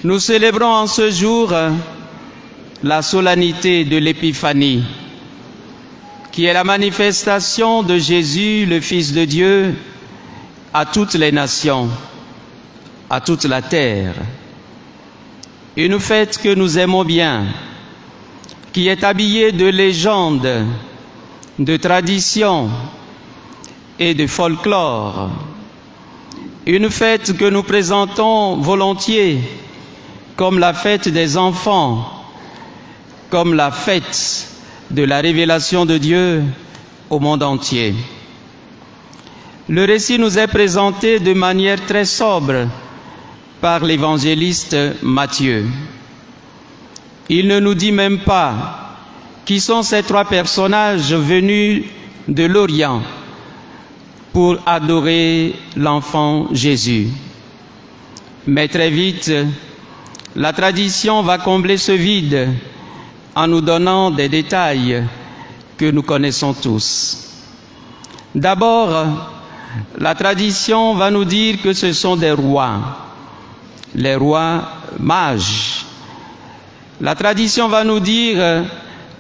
Nous célébrons en ce jour la solennité de l'Épiphanie, qui est la manifestation de Jésus, le Fils de Dieu, à toutes les nations, à toute la terre. Une fête que nous aimons bien, qui est habillée de légendes, de traditions et de folklore. Une fête que nous présentons volontiers comme la fête des enfants, comme la fête de la révélation de Dieu au monde entier. Le récit nous est présenté de manière très sobre par l'évangéliste Matthieu. Il ne nous dit même pas qui sont ces trois personnages venus de l'Orient pour adorer l'enfant Jésus. Mais très vite, la tradition va combler ce vide en nous donnant des détails que nous connaissons tous. D'abord, la tradition va nous dire que ce sont des rois, les rois mages. La tradition va nous dire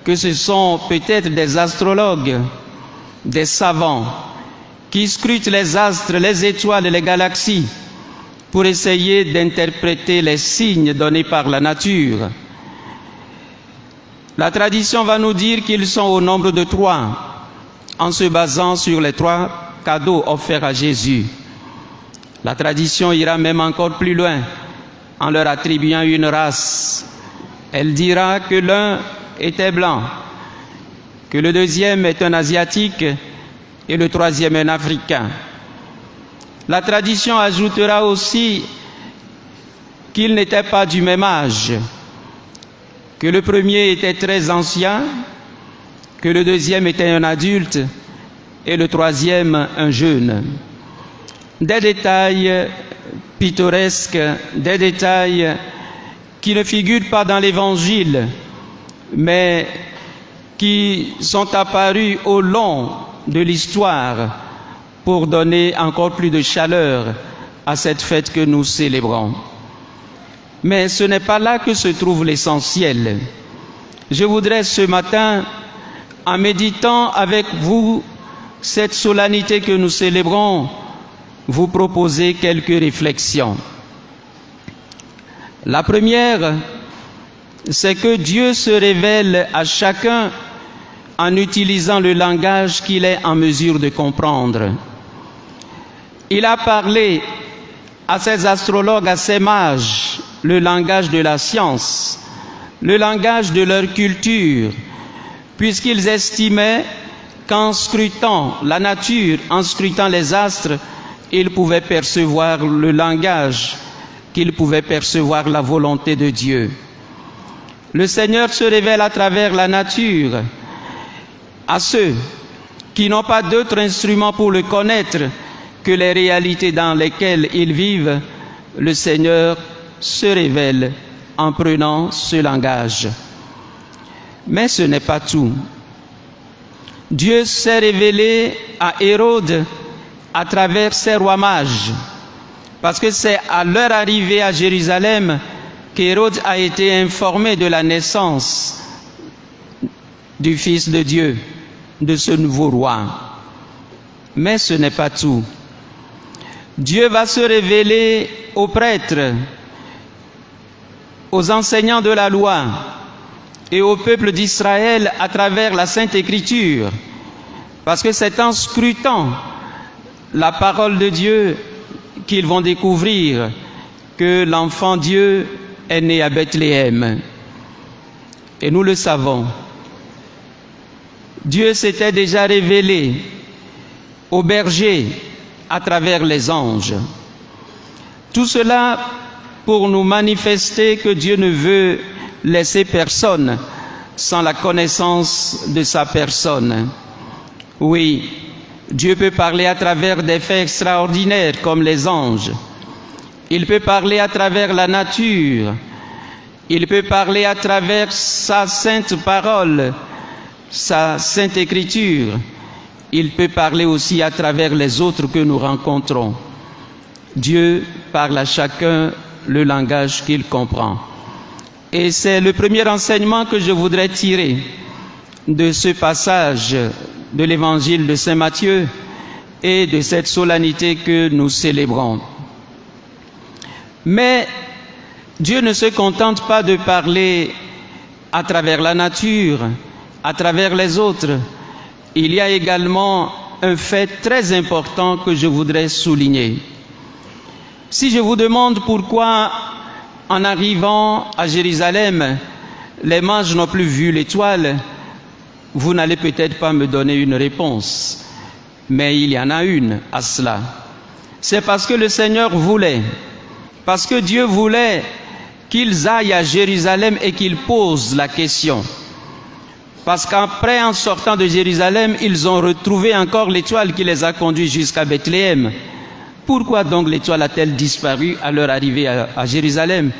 que ce sont peut-être des astrologues, des savants, qui scrutent les astres, les étoiles et les galaxies pour essayer d'interpréter les signes donnés par la nature. La tradition va nous dire qu'ils sont au nombre de 3, en se basant sur les 3 cadeaux offerts à Jésus. La tradition ira même encore plus loin, en leur attribuant une race. Elle dira que l'un était blanc, que le deuxième est un asiatique et le troisième un africain. La tradition ajoutera aussi qu'ils n'étaient pas du même âge, que le premier était très ancien, que le deuxième était un adulte et le troisième un jeune. Des détails pittoresques, des détails qui ne figurent pas dans l'Évangile, mais qui sont apparus au long de l'histoire pour donner encore plus de chaleur à cette fête que nous célébrons. Mais ce n'est pas là que se trouve l'essentiel. Je voudrais ce matin, en méditant avec vous cette solennité que nous célébrons, vous proposer quelques réflexions. La première, c'est que Dieu se révèle à chacun en utilisant le langage qu'il est en mesure de comprendre. Il a parlé à ces astrologues, à ces mages, le langage de la science, le langage de leur culture, puisqu'ils estimaient qu'en scrutant la nature, en scrutant les astres, ils pouvaient percevoir le langage, qu'ils pouvaient percevoir la volonté de Dieu. Le Seigneur se révèle à travers la nature à ceux qui n'ont pas d'autre instrument pour le connaître que les réalités dans lesquelles ils vivent. Le Seigneur se révèle en prenant ce langage. Mais ce n'est pas tout. Dieu s'est révélé à Hérode à travers ses rois mages, parce que c'est à leur arrivée à Jérusalem qu'Hérode a été informé de la naissance du Fils de Dieu, de ce nouveau roi. Mais ce n'est pas tout. Dieu va se révéler aux prêtres, aux enseignants de la loi et au peuple d'Israël à travers la Sainte Écriture, parce que c'est en scrutant la parole de Dieu qu'ils vont découvrir que l'enfant Dieu est né à Bethléem. Et nous le savons. Dieu s'était déjà révélé aux bergers à travers les anges. Tout cela pour nous manifester que Dieu ne veut laisser personne sans la connaissance de sa personne. Oui, Dieu peut parler à travers des faits extraordinaires comme les anges. Il peut parler à travers la nature. Il peut parler à travers sa sainte parole, sa sainte écriture. Il peut parler aussi à travers les autres que nous rencontrons. Dieu parle à chacun le langage qu'il comprend. Et c'est le premier enseignement que je voudrais tirer de ce passage de l'évangile de Saint Matthieu et de cette solennité que nous célébrons. Mais Dieu ne se contente pas de parler à travers la nature, à travers les autres. Il y a également un fait très important que je voudrais souligner. Si je vous demande pourquoi, en arrivant à Jérusalem, les mages n'ont plus vu l'étoile, vous n'allez peut-être pas me donner une réponse. Mais il y en a une à cela. C'est parce que le Seigneur voulait, parce que Dieu voulait qu'ils aillent à Jérusalem et qu'ils posent la question. Parce qu'après, en sortant de Jérusalem, ils ont retrouvé encore l'étoile qui les a conduits jusqu'à Bethléem. Pourquoi donc l'étoile a-t-elle disparu à leur arrivée à Jérusalem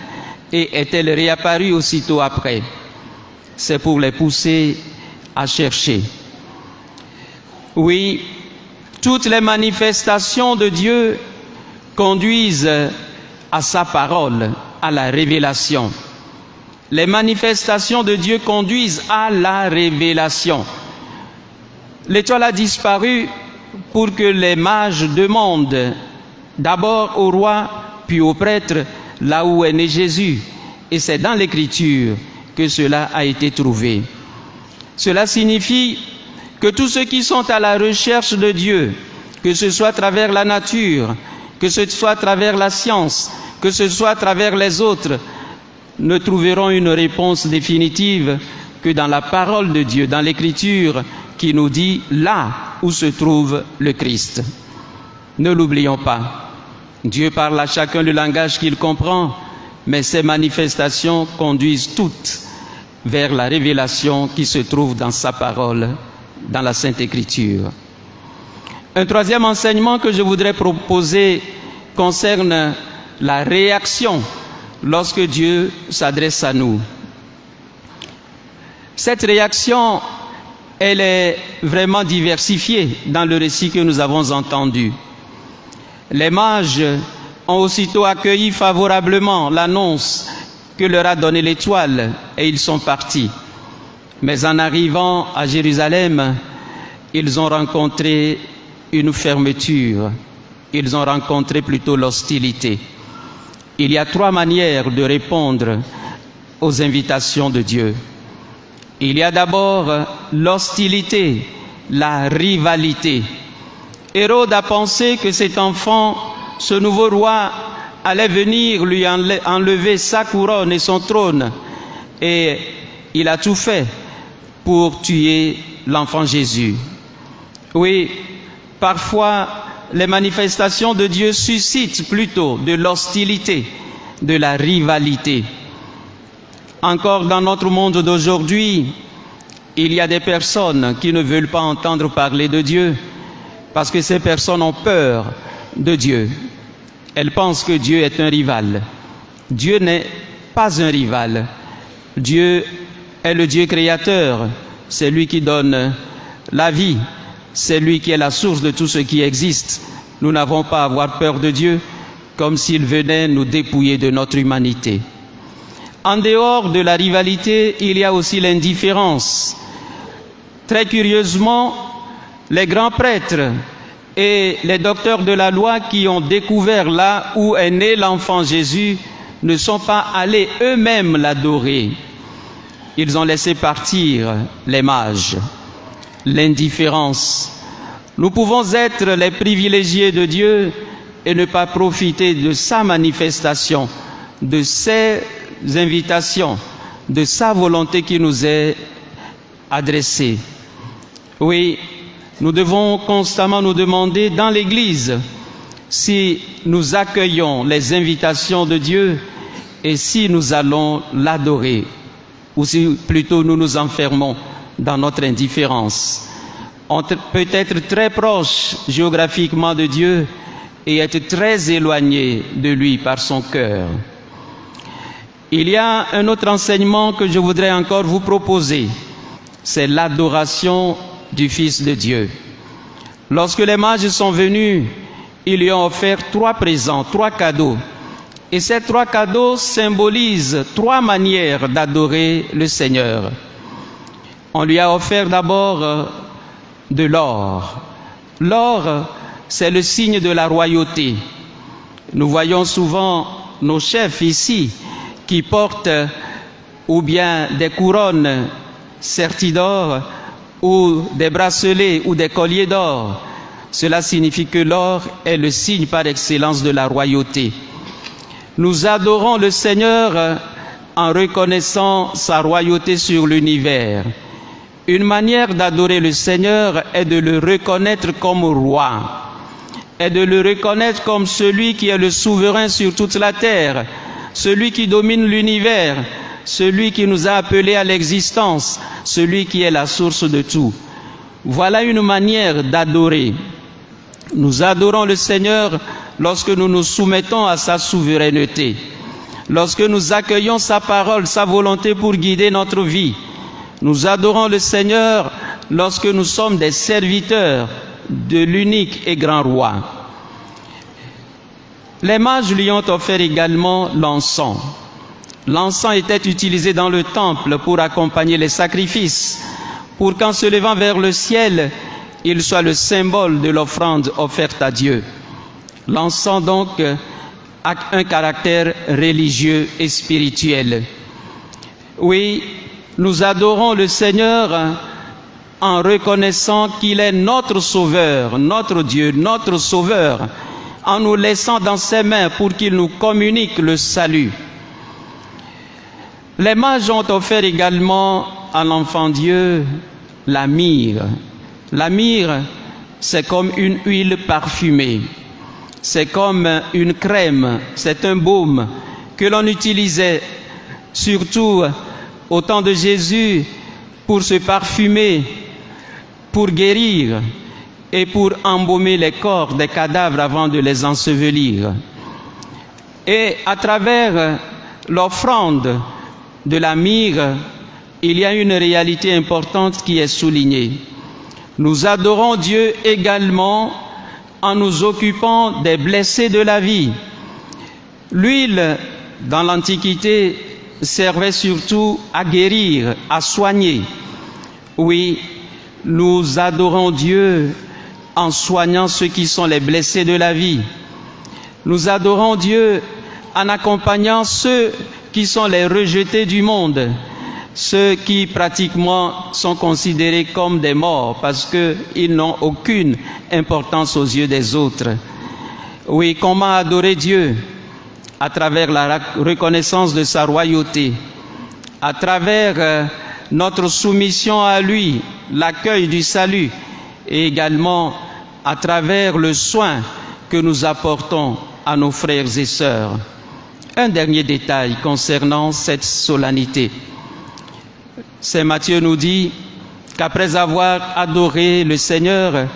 et est-elle réapparue aussitôt après? C'est pour les pousser à chercher. Oui, toutes les manifestations de Dieu conduisent à sa parole, à la révélation. Les manifestations de Dieu conduisent à la révélation. L'étoile a disparu pour que les mages demandent d'abord au roi, puis au prêtre, là où est né Jésus. Et c'est dans l'Écriture que cela a été trouvé. Cela signifie que tous ceux qui sont à la recherche de Dieu, que ce soit à travers la nature, que ce soit à travers la science, que ce soit à travers les autres, ne trouveront une réponse définitive que dans la parole de Dieu, dans l'Écriture qui nous dit là où se trouve le Christ. Ne l'oublions pas. Dieu parle à chacun le langage qu'il comprend, mais ces manifestations conduisent toutes vers la révélation qui se trouve dans sa parole, dans la Sainte Écriture. Un troisième enseignement que je voudrais proposer concerne la réaction lorsque Dieu s'adresse à nous. Cette réaction, elle est vraiment diversifiée dans le récit que nous avons entendu. Les mages ont aussitôt accueilli favorablement l'annonce que leur a donnée l'étoile et ils sont partis. Mais en arrivant à Jérusalem, ils ont rencontré une fermeture, ils ont rencontré plutôt l'hostilité. Il y a trois manières de répondre aux invitations de Dieu. Il y a d'abord l'hostilité, la rivalité. Hérode a pensé que cet enfant, ce nouveau roi, allait venir lui enlever sa couronne et son trône. Et il a tout fait pour tuer l'enfant Jésus. Oui, parfois, les manifestations de Dieu suscitent plutôt de l'hostilité, de la rivalité. Encore dans notre monde d'aujourd'hui, il y a des personnes qui ne veulent pas entendre parler de Dieu parce que ces personnes ont peur de Dieu. Elles pensent que Dieu est un rival. Dieu n'est pas un rival. Dieu est le Dieu créateur. C'est lui qui donne la vie. C'est lui qui est la source de tout ce qui existe. Nous n'avons pas à avoir peur de Dieu comme s'il venait nous dépouiller de notre humanité. En dehors de la rivalité, il y a aussi l'indifférence. Très curieusement, les grands prêtres et les docteurs de la loi qui ont découvert là où est né l'enfant Jésus ne sont pas allés eux-mêmes l'adorer. Ils ont laissé partir les mages. L'indifférence. Nous pouvons être les privilégiés de Dieu et ne pas profiter de sa manifestation, de ses invitations, de sa volonté qui nous est adressée. Oui, nous devons constamment nous demander dans l'Église si nous accueillons les invitations de Dieu et si nous allons l'adorer, ou si plutôt nous nous enfermons dans notre indifférence. On peut être très proche géographiquement de Dieu et être très éloigné de lui par son cœur. Il y a un autre enseignement que je voudrais encore vous proposer, c'est l'adoration du Fils de Dieu. Lorsque les mages sont venus, ils lui ont offert 3 présents, 3 cadeaux. Et ces 3 cadeaux symbolisent 3 manières d'adorer le Seigneur. On lui a offert d'abord de l'or. L'or, c'est le signe de la royauté. Nous voyons souvent nos chefs ici qui portent ou bien des couronnes serties d'or ou des bracelets ou des colliers d'or. Cela signifie que l'or est le signe par excellence de la royauté. Nous adorons le Seigneur en reconnaissant sa royauté sur l'univers. Une manière d'adorer le Seigneur est de le reconnaître comme roi, est de le reconnaître comme celui qui est le souverain sur toute la terre, celui qui domine l'univers, celui qui nous a appelés à l'existence, celui qui est la source de tout. Voilà une manière d'adorer. Nous adorons le Seigneur lorsque nous nous soumettons à sa souveraineté, lorsque nous accueillons sa parole, sa volonté pour guider notre vie. Nous adorons le Seigneur lorsque nous sommes des serviteurs de l'unique et grand roi. Les mages lui ont offert également l'encens. L'encens était utilisé dans le temple pour accompagner les sacrifices, pour qu'en se levant vers le ciel, il soit le symbole de l'offrande offerte à Dieu. L'encens donc a un caractère religieux et spirituel. Oui, nous adorons le Seigneur en reconnaissant qu'il est notre Sauveur, notre Dieu, notre Sauveur, en nous laissant dans ses mains pour qu'il nous communique le salut. Les mages ont offert également à l'enfant Dieu la myrrhe. La myrrhe, c'est comme une huile parfumée, c'est comme une crème, c'est un baume que l'on utilisait surtout au temps de Jésus pour se parfumer, pour guérir et pour embaumer les corps des cadavres avant de les ensevelir. Et à travers l'offrande de la myrrhe, il y a une réalité importante qui est soulignée. Nous adorons Dieu également en nous occupant des blessés de la vie. L'huile, dans l'Antiquité, servait surtout à guérir, à soigner. Oui, nous adorons Dieu en soignant ceux qui sont les blessés de la vie. Nous adorons Dieu en accompagnant ceux qui sont les rejetés du monde, ceux qui pratiquement sont considérés comme des morts parce qu'ils n'ont aucune importance aux yeux des autres. Oui, comment adorer Dieu? À travers la reconnaissance de sa royauté, à travers notre soumission à lui, l'accueil du salut, et également à travers le soin que nous apportons à nos frères et sœurs. Un dernier détail concernant cette solennité. Saint Matthieu nous dit qu'après avoir adoré le Seigneur,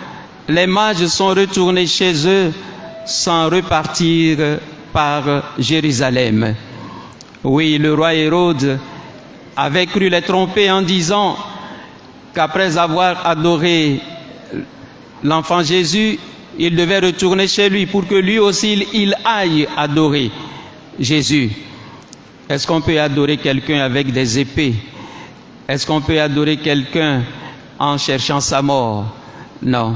les mages sont retournés chez eux sans repartir par Jérusalem. Oui, le roi Hérode avait cru les tromper en disant qu'après avoir adoré l'enfant Jésus, il devait retourner chez lui pour que lui aussi il aille adorer Jésus. Est-ce qu'on peut adorer quelqu'un avec des épées? Est-ce qu'on peut adorer quelqu'un en cherchant sa mort? Non.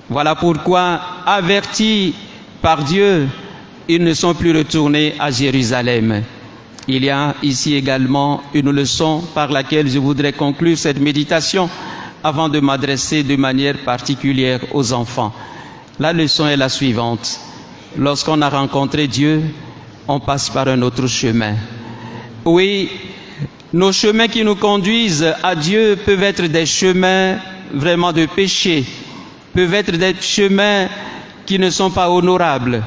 Voilà pourquoi, avertis par Dieu, ils ne sont plus retournés à Jérusalem. Il y a ici également une leçon par laquelle je voudrais conclure cette méditation avant de m'adresser de manière particulière aux enfants. La leçon est la suivante. Lorsqu'on a rencontré Dieu, on passe par un autre chemin. Oui, nos chemins qui nous conduisent à Dieu peuvent être des chemins vraiment de péché, peuvent être des chemins qui ne sont pas honorables.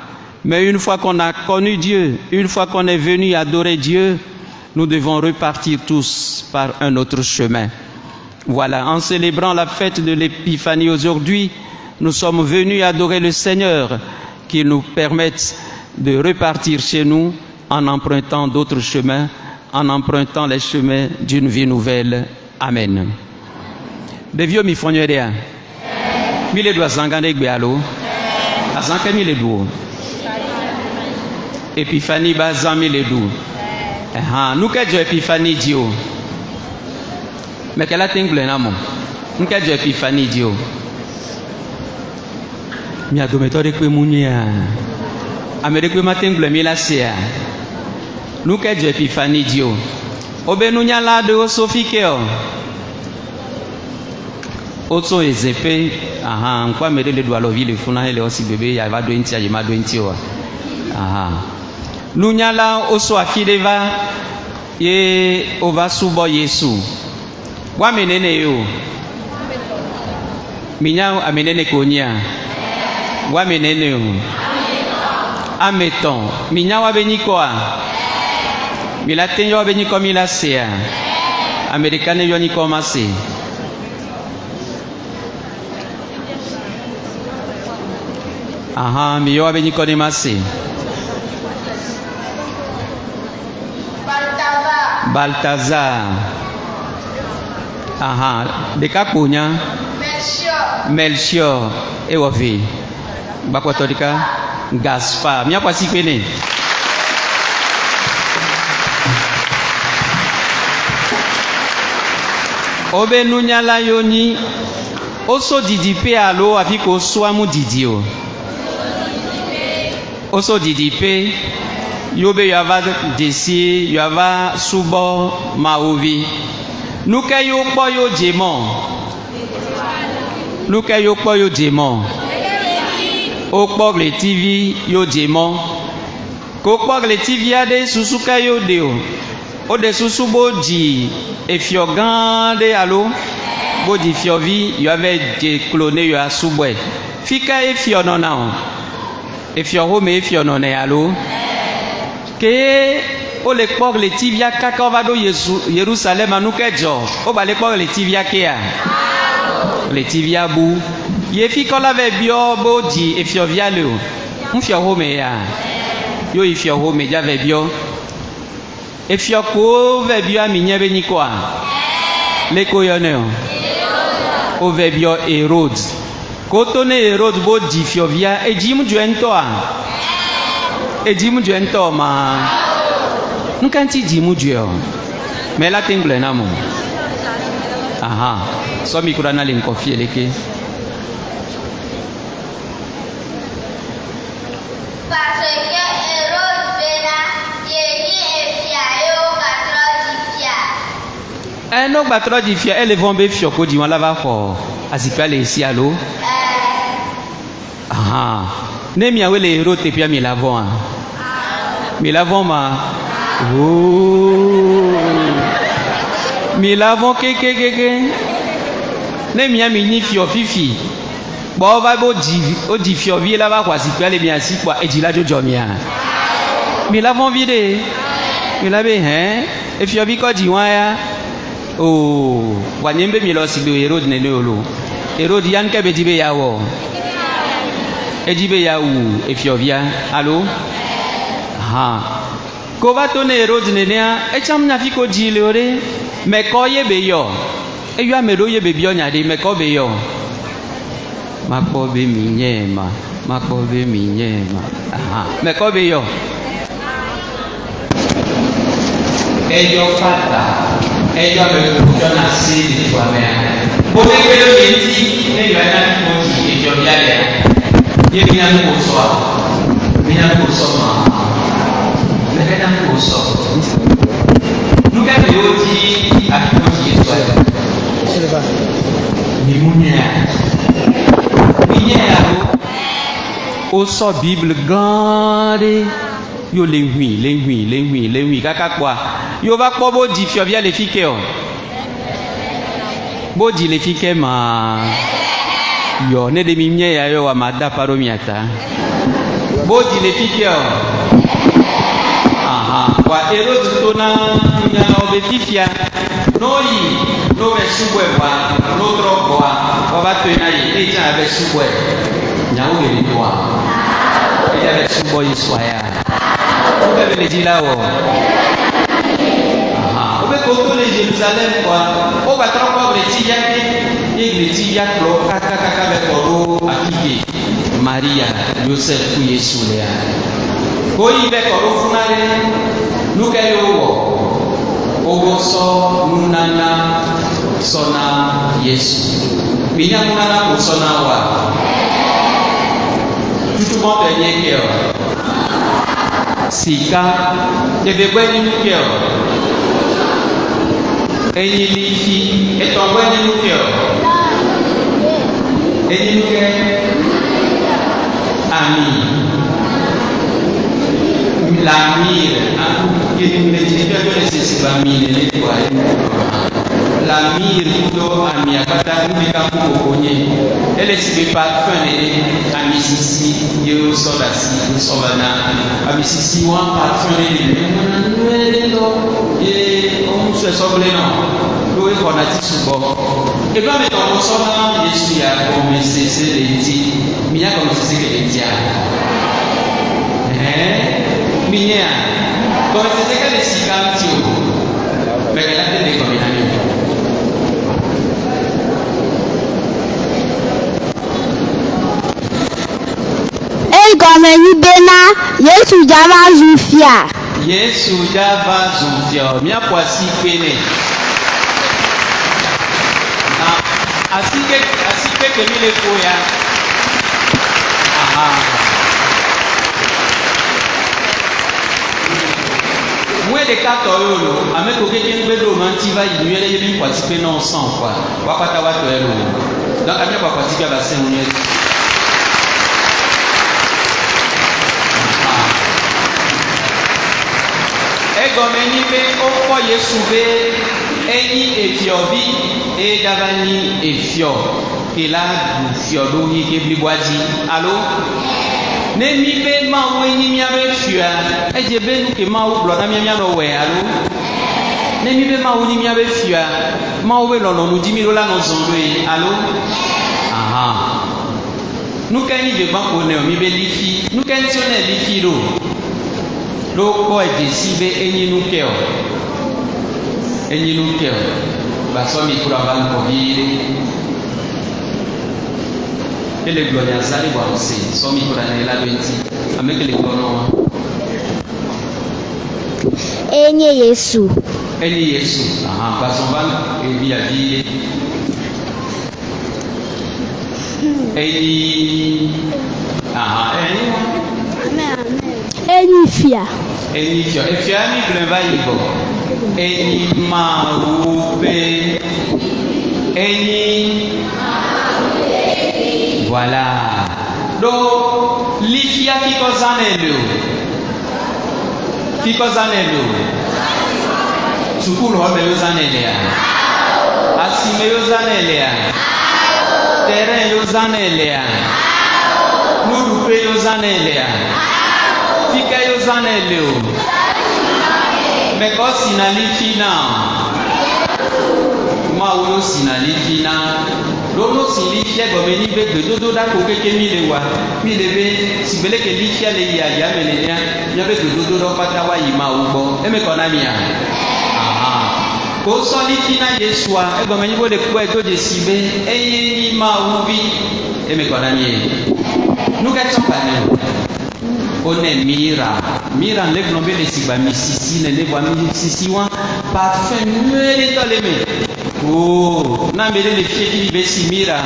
Mais une fois qu'on a connu Dieu, une fois qu'on est venu adorer Dieu, nous devons repartir tous par un autre chemin. Voilà, en célébrant la fête de l'Épiphanie aujourd'hui, nous sommes venus adorer le Seigneur, qui nous permette de repartir chez nous en empruntant d'autres chemins, en empruntant les chemins d'une vie nouvelle. Amen. De vieux mi fonyeria. Mi le doit zangane gbealo. Azanke mi le doit. Épiphanie bazami le dou. Nous qu'est-ce Épiphanie dio? Mais qu'elle a tingle na mon. Nous qu'est-ce Épiphanie dio? Mi a dometo de que munia. Amérique ma tingle mi la sea. Nous qu'est-ce Épiphanie dio? Obenunya la de Sofikeo. Oso ezepe. Quoi me le doit lovi le funa le aussi bébé ya va do intia ya ma do intio. Nunyala oso afideva ye ova subo Yesu. Wa menene yo. Minya amenene konya. Wa menene yo. Ameton. Minya wa benikoa. Mila tenyo wa beniko mila sea. Amerikane yo ni komase. Miyo wa beniko ni mase. Balthazar. Deka punya. Melchior. Ewovi. Bakwatodika. Gaspard. Mia kwa sikwene. Obe nunyala yoni. Oso didipe alo afiko swamu didio. Oso didipe. Yobe yava desi, yava subo maovi. Nuke yo po yo démon. Nuke yo po yo démon. Okpog le TV yo démon. Kokpog le TV ade susuka yo deo. Ode susubo di efiogande alo. Bo di fiovi yo ave décloné yo asubwe. Fika efionona. Efiorome efionone alo. Que o le pog le tivia kaka va do Jérusalem anu kejo o ba le pog le tivia kea le tivia bu ye fi kola ve bio bo di e fiovia le o mfio home ya yo i fio home ja ve bio e fio ko ve bio aminye be ni kwa le ko yo ne o ve bio Hérode ko to ne Hérode bo di fiovia e ji mu juento a Ejimu juento ma nkanti jimu juo mais la tingle na mo so mi kurana le nkofie leke parce que Hérode bena yeni efiayo katro difia no batro difia ele vont be fioko di wala va ko asipia le isi alo ne mi awele Hérode te pia mi lavon mi lavon ma mi lavon ke ne mi ami ni fio fifi bo va bo di fio vi la va kwa si pia le mi asi kwa e di la jojo mi lavon vide mi labe e fio vi ko di wan ya wanyembe mi lo si be Hérode ne lo Hérode yan ke be di be yawo Ejibe ya ou efiovia allo ko va tonner Hérode nenia e cham na fiko jile ore me ko ye be yo e yo amedo ye be bio nya de me ko be yo mako be minyema me ko be yo e yo fata e yo me ko na si de toi me bo te ke lo yenti e yo na ko ji efiovia le ye binan kuso ma leketan kuso nuka beoti akikoji Yesu ni munya o so Bible gande yo le hui kaka kwa yo va ko bo di fiovia le fike o bo di le fike ma yo ne de mimye ya yo wa mada paro miata bodi le fikio kwa Hérode tona nya obe fifia noi no be subwe wa no drogo wa ba to na yi e ja be subwe nya o le toa e ja be subo Yesu ya o be le jila wo o be ko to le Jérusalem kwa o ba tro ko le ti ya Église ya klo kaka be koro akike Maria Joseph ku Yesu le Koyi be kɔrɔ funare nuke yo ogo sɔ nunana sɔna Yesu. Minya nunana ko sɔna wa. Tutuma bɛ nye kɛ o. Sika ebe gbɛ ninu kɛ o. Eyi lifi etɔ gbɛ ninu kɛ o. Eyi nu kɛ ami. La mire, che mi dice se si va mire le quali la mire tutto a mia kata mi ka ko konye ele si be parfum a mi sisi yo so da si so bana a mi sisi wa parfum le lo e on se so ble no lo e kona ti subo e ba me to so na Yesu ya come se le ti mi ya come se che le ti Minya, como se seca de sicancio, regalate de combinamiento. El gomeni bena, Yesu java zufia. Yesu java zufia, mia poisi pene. Así que mi le foya. Aha. Mouais de 4 euros, avec aucun bédo, mantiva, il y a des gens qui non sans quoi. Wapata wato euros. Donc, à bien pas pratiquer la scène. Et comme il fait au foyer souvé, et fiobi, et davani, et fio. Et là, fiodo, il est bliboisi. Allô? Ne mi be ma wo ni mi abe fua e je be nu ke ma wo blo na mi no we alo ne mi be ma wo ni mi abe fua ma wo lo no nu di mi lo la no zondo yi alo aha nu ka ni be ba ko ne o mi be lifi nu ka nti o na lifi lo ko e je si be enyi nu ke o ba so mi kura ba ko bi et les glorieux allaient voir aussi, son micro d'année là, avec les glorieux. Enye Yesu. Enye Yesu. Ah, parce qu'on va et via vie. Enye. Ah, Enye fia. Enye fia. Et fia mi gleva yibo. Enye maoupe. Enye. Voilà. Donc, l'ifia qui cause Sukulu hobe yozanelea. Asime yozanelea. Terrain yozanelea. Nurupe yozanelea. Fika yozaneleo. Mekosi na lifina. Mauyo sinalifina. Lono silifia gomeni be dodo da ko keke mi le wa mi le be sibele ke lifia le ya mele ya be dodo do pata wa yima ugbo e me kona mi ya aha ko so lifina Yesu a e gomeni bo de ku e do de sibe e yi ma ubi e me kona mi nu ka chopa ne o ne mira le glombe le siba mi sisi ne bo mi sisi wa parfum le to le me oh, na mbele le fie qui be simira.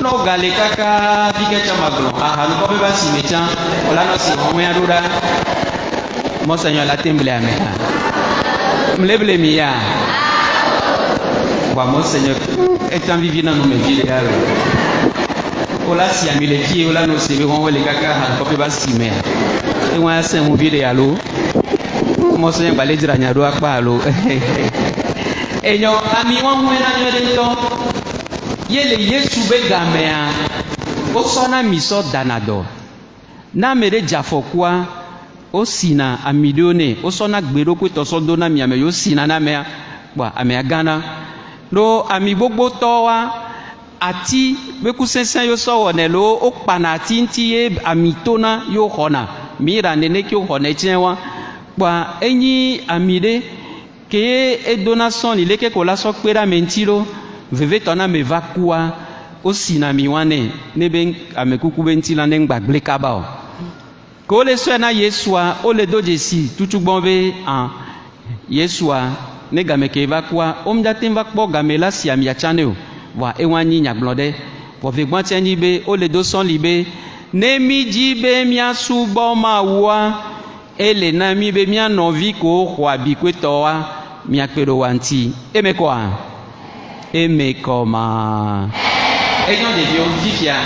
No gale kaka fike chama glon. Ah, no kobe ba simecha. Ola no si moya ruda. Monseigneur la temble amena. Mleble mia. Wa monseigneur est en vivant dans nos vies alors. Ola si ami le fie ola no se on le kaka ha kobe ba simea. E wa se mo vie alo. Monseigneur ba le dira nyado akpa alo. Enyo ami wọn hu na nyere nto yele Yesu be gamea o so na mi so danado na mere jafokwa o sina amilione o so na gbero ko to so do na mi ame yo sina na me gba ame Ghana lo ami gbogbo to wa ati be ku sensen yo so wona lo o pana tinti e ami to na yo hona mira nene ki o hona chenwa gba enyi amide que e donation ni leke kola so kwera mentiro veve tona me vakua o sina mi wane ne ben amekuku bentila ne ngbagle kaba ko le so na Yesua o le do jesi tutu gbonbe an Yesua ne game ke va kwa o mja tin va kpo game la si amia chane o wa e wani nyaglode po ve gbon tiani be o le do son libe ne mi jibe mia subo ma wa ele na mi be mia novi ko kwa bi kwetoa mia pero wanti eme kwa eme koma eyon de bio vivia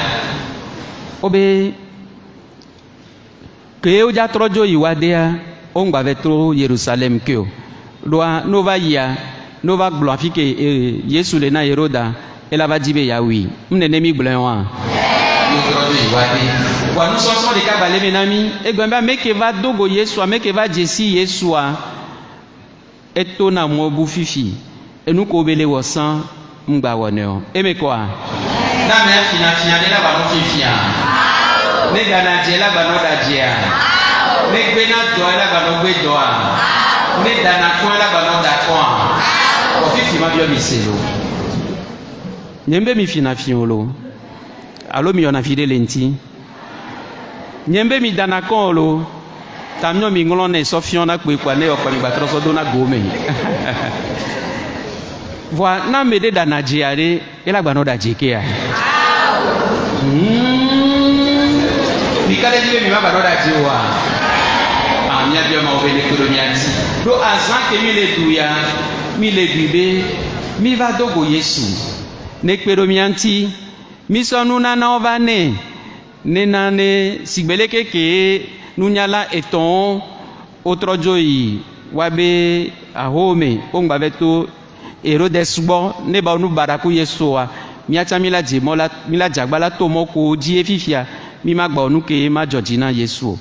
obe ke o ja trojo iwadea o ngba vetro Jerusalem ke o doa nova ya nova glorifike Yesu le na Heroda ela va jibe ya wi mnene mi gblon wa yo trojo iwade wa nu so so de ka bale menami egbemba meke va dogo Yesu meke va jesi Yesu a eto na mo bu fifi enu ko bele wo san ngba wone o eme ko a na me fina de la ba no fifi a ne gana je la ba no da je a ne gbe na do la ba no gbe do a ne dana ko la ba no da ko a o fifi ma bio mi selo nyembe mi fina fiolo alo mi ona fide lenti nyembe mi dana ko lo tamyo mi ngolone so fiona pe kwa ne okwa mi gba so do na go me voi na me de dana jiare ela gba no da jike a mi kale jibe mi ma gba no da jiwa amia bio ma obele ko do mianti do azan ke mi le duya mi le bibe mi va dogo Yesu ne kpero mianti mi so nuna na ovane ne na ne sigbele keke nunyala eton otrojoyi wabe ahome ongba veto Herodes bo ne ba onu baraku Yesu a mi acha mi la je mola mi la jagbala to mo ko ji efifia mi ma gba onu ke ma Georgina Yesu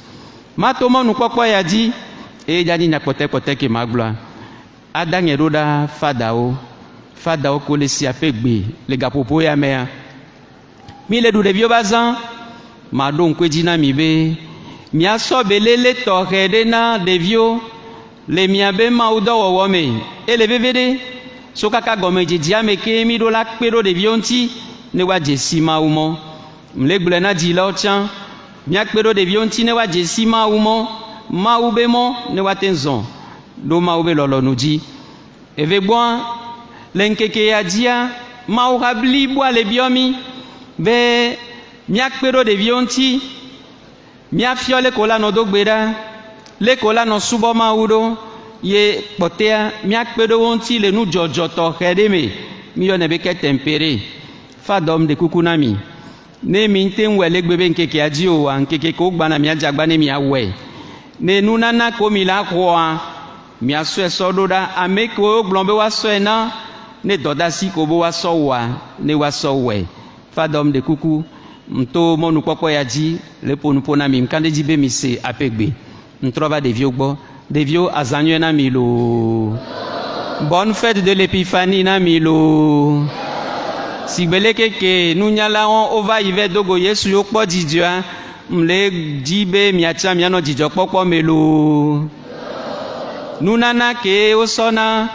ma to mo nu popo ya ji e jadi nya pote ke ma glo adan Heroda fada o ko le si apegbe le gapopo ya me mi le du de bio bazan ma don ko jina mi be mi aso belele to hede na devio le mi abe ma udo wo me ele bevede so kaka gome jiji ameke mi do la kpero devio nti ne wa jesi ma umo mle gbule na ji lo chan mi akpero devio nti ne wa jesi ma umo ma ube mo ne wa tenzon do ma ube lolo nuji eve bon lenkeke ya dia ma u habli bwa le biomi be mi akpero devio nti mi afiole kola no dogbeda le kola no subo ma udo ye potea mi akpedo wonti le nu jojo to hedeme mi yo nebe ke tempere fa dom de kukunami ne mi nten wele gbebe nkeke aji o nkeke ko gba na mi ajagba ne mi awe ne nu nana ko mi la kwa mi aso eso doda ameko glombe wa so ena ne doda si ko bo wa so wa ne wa so we fa dom de kuku mto monu popo ya ji le ponu pona mi mkande jibe mi se apegbe ntrova de vieux gbo de vieux azanyo na milo bonne fête de l'épiphanie na milo sigbele keke nunyala on ova ive dogo Yesu yo kpo jijia mle jibe mi acha mi ano jijo popo melo nunana ke osona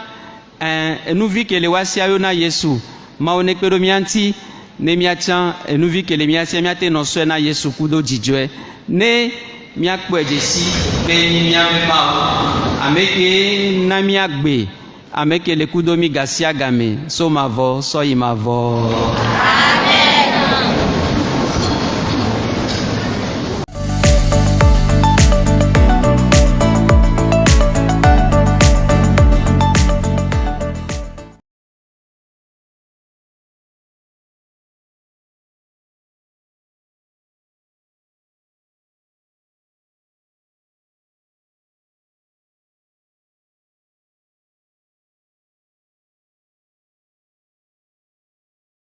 nu vi ke le wasia yo na Yesu ma onekpero mi anti ne miacha enu vi ke le miasia miate no so na Yesu kudo jijwe ne miakpo ejesi be ni miame ma ameke na miagbe ameke le kudo mi gasia game so mavo so imavo